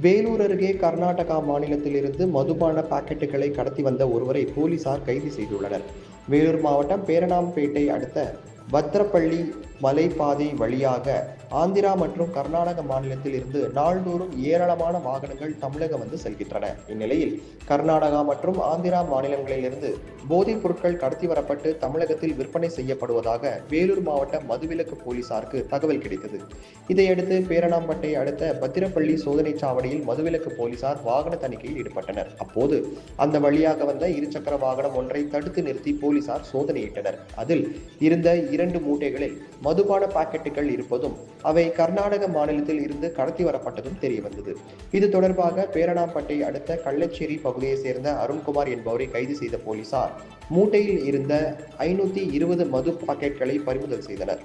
வேலூர் அருகே கர்நாடகா மாநிலத்திலிருந்து மதுபான பாக்கெட்டுகளை கடத்தி வந்த ஒருவரை போலீசார் கைது செய்துள்ளனர். வேலூர் மாவட்டம் பேரணாம்பேட்டை அடுத்த பத்ரப்பள்ளி மலைப்பாதை வழியாக ஆந்திரா மற்றும் கர்நாடக மாநிலத்தில் இருந்து நாள்தோறும் ஏராளமான வாகனங்கள் தமிழகம் வந்து செல்கின்றன. இந்நிலையில் கர்நாடகா மற்றும் ஆந்திரா மாநிலங்களிலிருந்து போதைப் பொருட்கள் கடத்தி வரப்பட்டு தமிழகத்தில் விற்பனை செய்யப்படுவதாக வேலூர் மாவட்ட மதுவிலக்கு போலீசாருக்கு தகவல் கிடைத்தது. இதையடுத்து பேரணாம்பட்டை அடுத்த பத்திரப்பள்ளி சோதனை சாவடியில் மதுவிலக்கு போலீசார் வாகன தணிக்கையில் ஈடுபட்டனர். அப்போது அந்த வழியாக வந்த இருசக்கர வாகனம் ஒன்றை தடுத்து நிறுத்தி போலீசார் சோதனையிட்டனர். அதில் இருந்த 2 மூட்டைகளில் மதுபான பாக்கெட்டுகள் இருப்பதும் அவை கர்நாடக மாநிலத்தில் இருந்து கடத்தி வரப்பட்டதும் தெரியவந்தது. இது தொடர்பாக பேரணாம்பட்டை அடுத்த கள்ளச்சேரி பகுதியை சேர்ந்த அருண்குமார் என்பவரை கைது செய்த போலீசார் மூட்டையில் இருந்த 520 மது பாக்கெட்களை பறிமுதல் செய்தனர்.